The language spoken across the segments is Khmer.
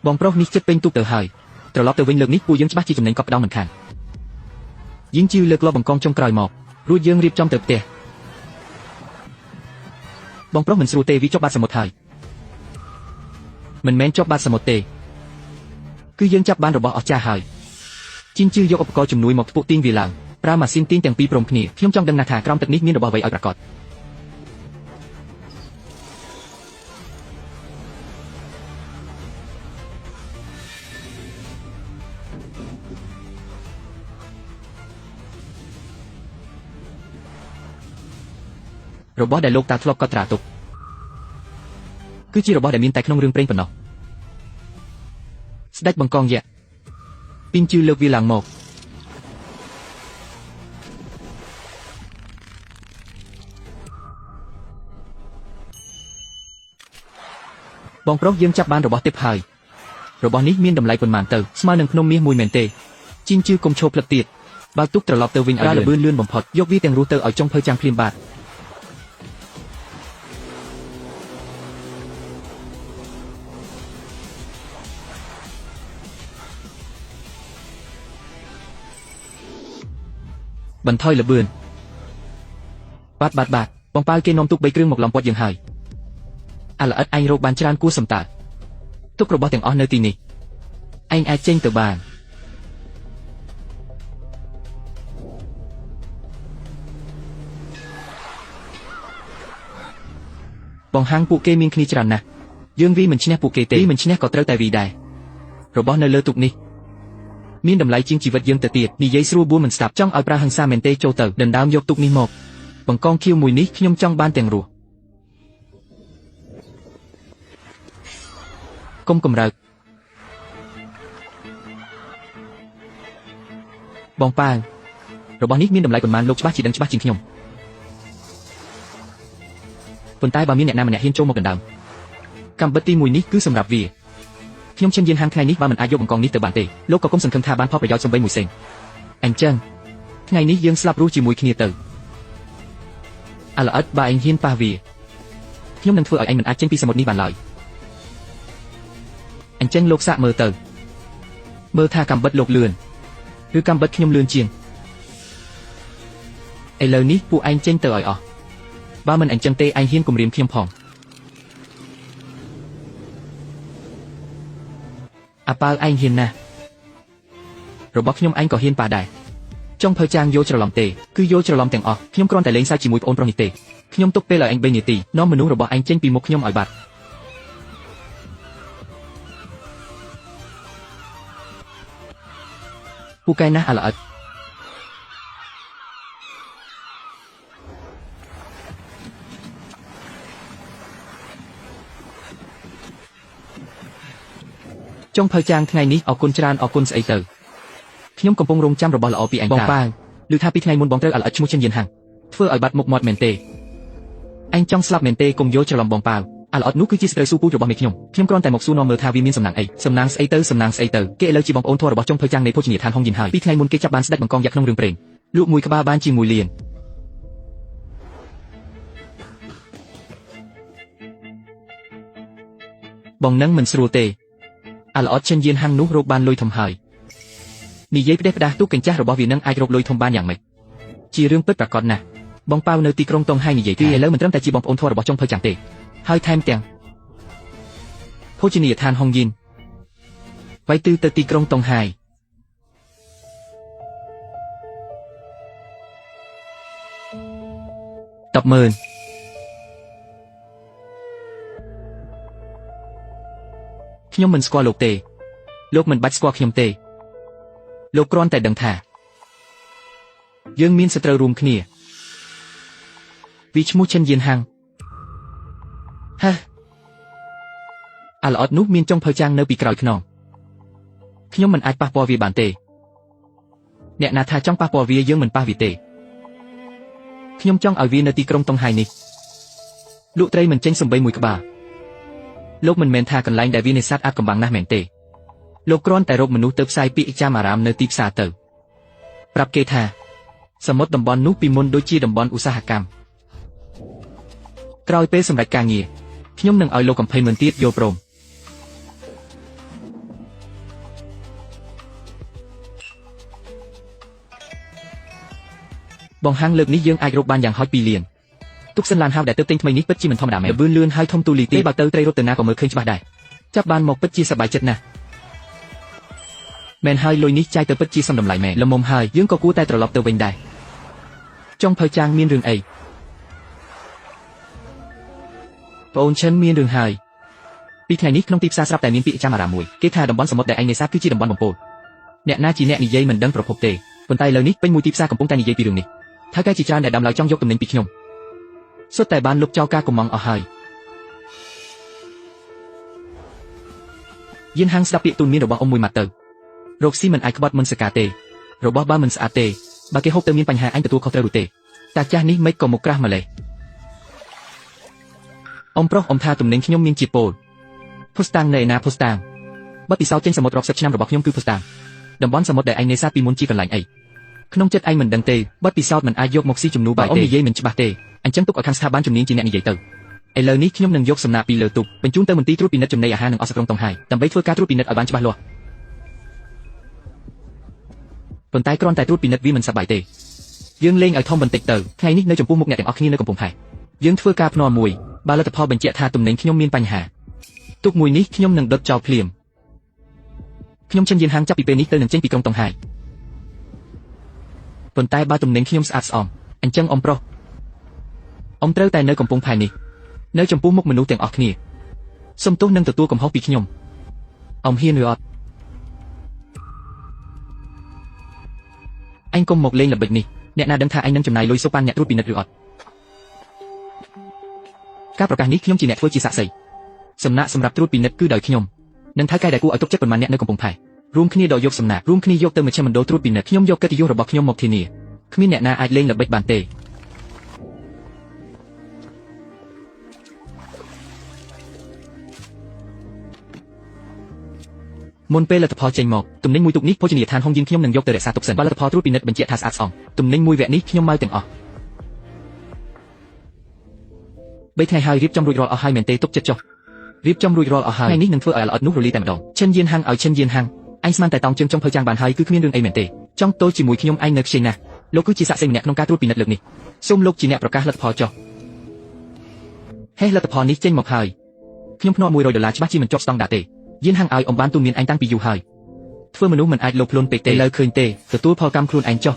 បងប្រុសនេះចិត្តពេញទូកទៅហើយត្រឡប់ទៅវិញលើកនេះពួកយើងច្បាស់ជាចំណេញកប់ក្តៅមិនខានយីងជីវលើកលបបង្កងចុងក្រោយមករួចយើងរៀបចំទៅផ្ទះបងប្រុសមិនស្រួលទេវាជាប់បាតសមុទ្រហើយមិនមែនជាប់បាតសមុទ្រទេគឺយើងចាប់បានរបស់អស្ចារ្យហើយជីងជីវយកឧបករណ៍ជំនួយមកធ្វើទាញវាឡើងប្រើម៉ាស៊ីនទាញទាំងពីរព្រមគ្នាខ្ញុំចង់ដឹងណាស់ថាក្រោមទឹកនេះមានរបស់អ្វីឲ្យប្រកបរបស់ដែលលោកតាធ្លាប់កត់ត្រាទុកគឺជារបស់ដែលមានតែក្នុងរឿងព្រេងប៉ុណ្ណោះស្ដេចបង្កងយក្សពីងជឿលើកវាឡើងមកបងប្រុសយើងចាប់បានរបស់ទេពហើយរបស់នេះមានតម្លៃប៉ុន្មានទៅស្មើនឹងភ្នំមាសមួយមែនទេជីងជឿកុំឈប់ផ្លឹកទៀតបើទុកត្រឡប់ទៅវិញឲ្យលឿនលឿនបំផុតយកវាទាំងរស់ទៅឲ្យចុងភៅចាំងភ្លាមបាទបន្ថយល្បឿនបាទបងប៉ាល់គេនាំទុក3គ្រឿងមកឡំពាត់យើងហើយអាល្អិតឯងរកបានច្រើនគួរសំតើទុករបស់ទាំងអស់នៅទីនេះឯងអាចចេញទៅបានបងហាងពួកគេមានគ្នាច្រើនណាស់យើងវាមិនឈ្នះពួកគេទេមិនឈ្នះក៏ត្រូវតែវាដែររបស់នៅលើទុកនេះមានតម្លៃជាងជីវិតយើងទៅទៀតនិយាយស្រួលបួនមិនស្ដាប់ចង់ឲ្យប្រើហិង្សាមែនទេចូលទៅដណ្ដើមយកទុកនេះមកបង្កងខៀវមួយនេះខ្ញុំចង់បានទាំងរស់កុំកំរើកបងប៉ាងរបស់នេះមានតម្លៃប៉ុន្មានលោកច្បាស់ជាដឹងច្បាស់ជាងខ្ញុំប៉ុន្តែបើមានអ្នកណាម្នាក់ហ៊ានចូលមកដណ្ដើមកម្មបិតទី1នេះគឺសម្រាប់វាខ្ញុំឈិនយានហាងថ្ងៃនេះបើមិនអាចយកបង្កងនេះទៅបានទេលោកក៏កុំសង្ឃឹមថាបានផលប្រយោជន៍សំបីមួយសេនអញ្ចឹងថ្ងៃនេះយើងស្លាប់រស់ជាមួយគ្នាទៅអាល្អិតបើឯងហ៊ានប៉ះវាខ្ញុំនឹងធ្វើឲ្យឯងមិនអាចចេញពីសមុទ្រនេះបានឡើយអញ្ចឹងលោកសាកមើលទៅមើលថាកម្មបិតលោកលឿនឬកម្មបិតខ្ញុំលឿនជាងឥឡូវនេះពួកឯងចេញទៅឲ្យអស់បើមិនអញ្ចឹងទេឯងហ៊ានគំរាមខ្ញុំផងអាប៉ាល់ឯងហ៊ានណាស់របស់ខ្ញុំឯងក៏ហ៊ានប៉ះដែរចង់ភើចាងយកច្រឡំទេគឺយកច្រឡំទាំងអស់ខ្ញុំគ្រាន់តែលេងសើចជាមួយប្អូនប្រុសនេះទេខ្ញុំទុកពេលឲ្យឯង3នាទីនាំមនុស្សរបស់ឯងចេញពីមុខខ្ញុំឲ្យបាត់ពូកែណាស់អាល្អិតចុងភៅចាងថ្ងៃនេះអរគុណច្រើនអរគុណស្អីទៅខ្ញុំកំពុងរងចាំរបស់ល្អពីឯងបងប៉ាងឮថាពីថ្ងៃមុនបងត្រូវអាល្អិតឈ្មោះចិនយានហាំងធ្វើឲ្យបាត់មុខមាត់មែនទេឯងចង់ស្លាប់មែនទេកុំយកច្រឡំបងប៉ាវអាល្អិតនោះគឺជាស្ត្រីស៊ូពូជរបស់មេខ្ញុំគ្រាន់តែមកសួរនាំមើលថាវាមានសំណាងអីសំណាងស្អីទៅសំណាងស្អីទៅគេឥឡូវជាបងប្អូនធម៌របស់ចុងភៅចាងនៃភោជនីយដ្ឋានហុងយិនហើយពីថ្ងៃមុនគេចាប់បានស្ដេចបង្កងយ៉ាក់ក្នុងរឿងព្រេងលក់មួយក្បាលបានជា1លានបងនឹងមិនស្រួលទេអាល្អិតចិនយានហាំងនោះរកបានលុយធំហើយនិយាយផ្ដេសផ្ដាសទូកកញ្ចាស់របស់វានឹងអាចរកលុយធំបានយ៉ាងម៉េចជារឿងពិតប្រាកដណាស់បងប៉ាវនៅទីក្រុងតុងហៃនិយាយពីឥឡូវមិនត្រឹមតែជាបងប្អូនធម៌របស់ចុងភៅចាំងទេហើយថែមទាំងភោជនីយដ្ឋានហុងយិនវាយទិទៅទីក្រុងតុងហៃ100000ខ្ញុំមិនស្គាល់លោកទេលោកមិនបាច់ស្គាល់ខ្ញុំទេលោកគ្រាន់តែដឹងថាយើងមានសត្រូវរួមគ្នាវាឈ្មោះចិនយានហាំងហាអាល្អិតនោះមានចុងភៅចាងនៅពីក្រោយខ្នងខ្ញុំមិនអាចប៉ះពាល់វាបានទេអ្នកណាថាចង់ប៉ះពាល់វាយើងមិនប៉ះវាទេខ្ញុំចង់ឲ្យវានៅទីក្រុងតុងហៃនេះលក់ត្រីមិនចេញសំបីមួយក្បាលលោកមិនមែនថាកន្លែងដែលវានេសាទអាចកំបាំងណាស់មែនទេលោកគ្រាន់តែរកមនុស្សទៅផ្សាយពាក្យចាំអារាមនៅទីផ្សារទៅប្រាប់គេថាសមុទ្រតំបន់នោះពីមុនដូចជាតំបន់ឧស្សាហកម្មក្រោយពេលសម្រេចការងារខ្ញុំនឹងឲ្យលោកកំភៃមិនទៀតយល់ព្រម បងហាងលើកនេះយើងអាចរកបានយ៉ាងហោច2លានទុកសិនឡានហៅដែលទៅទិញថ្មីនេះពិតជាមិនធម្មតាមែនលឿនលឿនហើយធំទូលាយទេបើទៅត្រីរត់ទៅណាក៏មើលឃើញច្បាស់ដែរចាប់បានមកពិតជាសប្បាយចិត្តណាស់មែនហើយលុយនេះចាយទៅពិតជាសំតម្លៃមែនល្មមហើយយើងក៏គួរតែត្រឡប់ទៅវិញដែរចុងភៅចាងមានរឿងអីបងអូនឈិនមានរឿងហើយពីថ្ងៃនេះក្នុងទីផ្សារស្រាប់តែមានពាក្យចាំអារ៉ាមមួយគេថាតំបន់សមុទ្រដែលឯងនេសាទគឺជាតំបន់បំពូលអ្នកណាជាអ្នកនិយាយមិនដឹងប្រភពទេប៉ុន្តែឥឡូវនេះពេញមួយទីផ្សារកំពុងតែនិយាយពីរឿងនេះថៅកែជាច្រើនដែលដើមឡើយចង់យកទំនិញពីខ្ញុំសុទ្ធតែបានលុបចោលការកំងអស់ហើយយិនហាងស្ដាប់ពាក្យទូនមានរបស់អ៊ំមួយម៉ាត់ទៅរកស៊ីមិនអាចក្បត់មិនសកាទេរបស់បើមិនស្អាតទេបើគេហូបទៅមានបញ្ហាអញទទួលខុសត្រូវឬទេតាចាស់នេះមិនក៏មកក្រាស់ម្លេះអ៊ំប្រុសអ៊ំថាទំនិញខ្ញុំមានជាពោលភុស្តាំងនៅឯណាភុស្តាំងបទពិសោធន៍ចេញសមុទ្ររាប់សិបឆ្នាំរបស់ខ្ញុំគឺភុស្តាំងតំបន់សមុទ្រដែលឯងនេសាទពីមុនជាកន្លែងអីក្នុងចិត្តឯងមិនដឹងទេបទពិសោធន៍មិនអាចយកមកស៊ីជំនួសបាយទេអ៊ំនិយាយមិនច្បាស់ទេអញ្ចឹងទុកឲ្យខាងស្ថាប័នជំនាញជាអ្នកនិយាយទៅឥឡូវនេះខ្ញុំនឹងយកសំណាក់ពីលើទូកបញ្ជូនទៅមន្ទីរត្រួតពិនិត្យចំណីអាហារនិងអស់សក្រុងតុងហើយដើម្បីធ្វើការត្រួតពិនិត្យឲ្យបានច្បាស់លាស់ប៉ុន្តែគ្រាន់តែត្រួតពិនិត្យវាមិនសប្បាយទេយើងលេងឲ្យធំបន្តិចទៅថ្ងៃនេះនៅចំពោះមុខអ្នកទាំងអស់គ្នានៅកំពង់ផែយើងធ្វើការភ្នាល់មួយបើលទ្ធផលបញ្ជាក់ថាទំនិញខ្ញុំមានបញ្ហាទូកមួយនេះខ្ញុំនឹងដុតចោលភ្លាមខ្ញុំចិនយានហាងចាប់ពីពេលនេះទៅនឹងចេញពីក្រុងតុងហើយប៉ុន្តែបើទំនិញខ្ញុំស្អាតស្អំអញ្ចឹងអ៊ំប្រុសអ៊ំត្រូវតែនៅកំពង់ផែនេះនៅចំពោះមុខមនុស្សទាំងអស់គ្នាសុំទោសនឹងទទួលកំហុសពីខ្ញុំអ៊ំហ៊ានឬអត់អញកុំមកលេងល្បិចនេះអ្នកណាដឹងថាអញនឹងចំណាយលុយសូប៉ាន់អ្នកត្រួតពិនិត្យឬអត់ការប្រកាសនេះខ្ញុំជាអ្នកធ្វើជាសាក្សីសំណាក់សម្រាប់ត្រួតពិនិត្យគឺដោយខ្ញុំនឹងថៅកែដែលគួរឲ្យទុកចិត្តប៉ុន្មានអ្នកនៅកំពង់ផែរួមគ្នាដកយកសំណាក់រួមគ្នាយកទៅមជ្ឈមណ្ឌលត្រួតពិនិត្យខ្ញុំយកកិត្តិយសរបស់ខ្ញុំមកធានាគ្មានអ្នកណាអាចលេងល្បិចបានទេមុនពេលលទ្ធផលចេញមកទំនិញមួយទូកនេះភោជនីយដ្ឋានហុងយិនខ្ញុំនឹងយកទៅរក្សាទុកសិនបើលទ្ធផលត្រួតពិនិត្យបញ្ជាក់ថាស្អាតស្អំទំនិញមួយវគ្គនេះខ្ញុំមកទាំងអស់3ថ្ងៃហើយរៀបចំរួចរាល់អស់ហើយមែនទេទុកចិត្តចុះរៀបចំរួចរាល់អស់ហើយថ្ងៃនេះនឹងធ្វើឲ្យល្អិតនោះរលាយតែម្ដងឈិនយានហាងឲ្យឈិនយានហាងអញស្មានតែតោងជើងចុងភៅចាំងបានហើយគឺគ្មានរឿងអីមែនទេចង់ទល់ជាមួយខ្ញុំឯងនៅខ្ចីណាស់លោកគឺជាសាក្សីម្នាក់ក្នុងការត្រួតពិនិត្យលើកនេះសូមលោកជាអ្នកប្រកាសលទ្ធផលចុះហេលទ្ធផលនេះចេញមកហើយខ្ញុំភ្នាល់$100ច្បាស់ជាមិនជាប់ស្តង់ដារទេយានហាងឲ្យអំបានទូនមានអញតាំងពីយូរហើយធ្វើមនុស្សមិនអាចលោភលន់ពេកទេឥឡូវឃើញទេទទួលផលកម្មខ្លួនឯងចុះ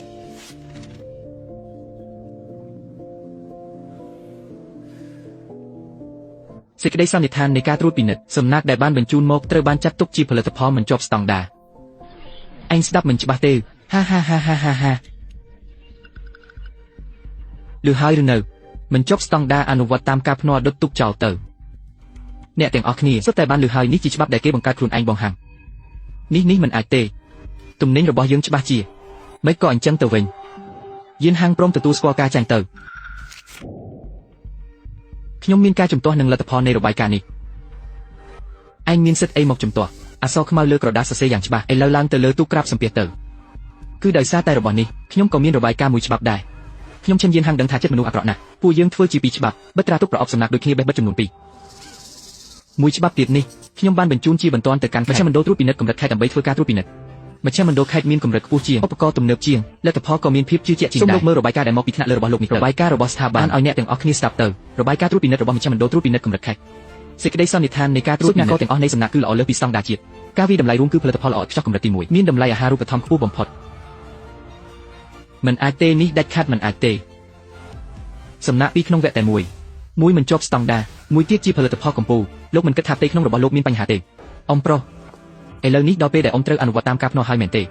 សេចក្តីសន្និដ្ឋាននៃការត្រួតពិនិត្យសំណាក់ដែលបានបញ្ជូនមកត្រូវបានចាត់ទុកជាផលិតផលមិនជាប់ស្តង់ដារអញស្ដាប់មិនច្បាស់ទេហាឮហើយឬនៅមិនជាប់ស្តង់ដារអនុវត្តតាមការភ្នាល់ដុតទុកចោលទៅអ្នកទាំងអស់គ្នាសុទ្ធតែបានឮហើយនេះជាច្បាប់ដែលគេបង្កើតខ្លួនឯងបងហាំងនេះមិនអាចទេទំនិញរបស់យើងច្បាស់ជាមិនក៏អញ្ចឹងទៅវិញយានហាងព្រមទទួលស្គាល់ការចាញ់ទៅខ្ញុំមានការជំទាស់នឹងលទ្ធផលនៃរបាយការណ៍នេះឯងមានសិទ្ធិអីមកជំទាស់អក្សរខ្មៅលើក្រដាសសរសេរយ៉ាងច្បាស់ឥឡូវឡើងទៅលើទូក្រាបសំពះទៅគឺដោយសារតែរបស់នេះខ្ញុំក៏មានរបាយការណ៍មួយច្បាប់ដែរខ្ញុំឈិនយានហាងដឹងថាចិត្តមនុស្សអាក្រក់ណាស់ពួកយើងធ្វើជាពីរច្បាប់បិទត្រាទុកប្រអប់សំណាក់ដូចគ្នាបេះបិទចំនួន2មួយច្បាប់ទៀតនេះខ្ញុំបានបញ្ជូនជាបន្ទាន់ទៅកាន់មជ្ឈមណ្ឌលត្រួតពិនិត្យកម្រិតខេត្តដើម្បីធ្វើការត្រួតពិនិត្យមជ្ឈមណ្ឌលខេត្តមានកម្រិតខ្ពស់ជាងឧបករណ៍ទំនើបជាងលទ្ធផលក៏មានភាពជឿជាក់ជាងដែរសូមលោកមើលរបាយការណ៍ដែលមកពីថ្នាក់លើរបស់លោកនេះរបាយការណ៍របស់ស្ថាប័នឲ្យអ្នកទាំងអស់គ្នាស្ដាប់ទៅរបាយការណ៍ត្រួតពិនិត្យរបស់មជ្ឈមណ្ឌលត្រួតពិនិត្យកម្រិតខេត្តសេចក្តីសន្និដ្ឋាននៃការត្រួតពិនិត្យទាំងអស់នៃសំណាក់គឺល្អលើសពីស្តង់ដារជាតិការវិតម្លៃរួមគឺផលិតផលល្អឥតខ្ចោះកម្រិតទី1មានតម្លៃអាហារូបត្ថម្ភខ្ពស់បំផុតមិនអាចទេនេះដាច់ខាតមិនអាចទេសំណាក់ពីក្នុងវគ្គតែមួយមិនជាប់ស្តង់ដារមួយទៀតជាផលិតផលកម្ពុជាលោកមិនគិតថាផ្ទៃក្នុងរបស់លោកមានបញ្ហាទេអ៊ំប្រុសឥឡូវនេះដល់ពេលដែលអ៊ំត្រូវអនុវត្តតាមការភ្នាល់ហើយមែនទេ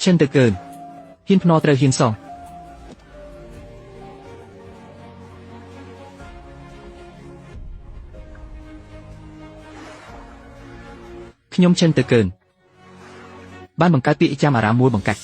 ឈិនទៅកើនហ៊ានភ្នាល់ត្រូវហ៊ានសងខ្ញុំឈិនទៅកើនបានបង្កើតពាក្យចាំអារ៉ាមមួយបង្កាច់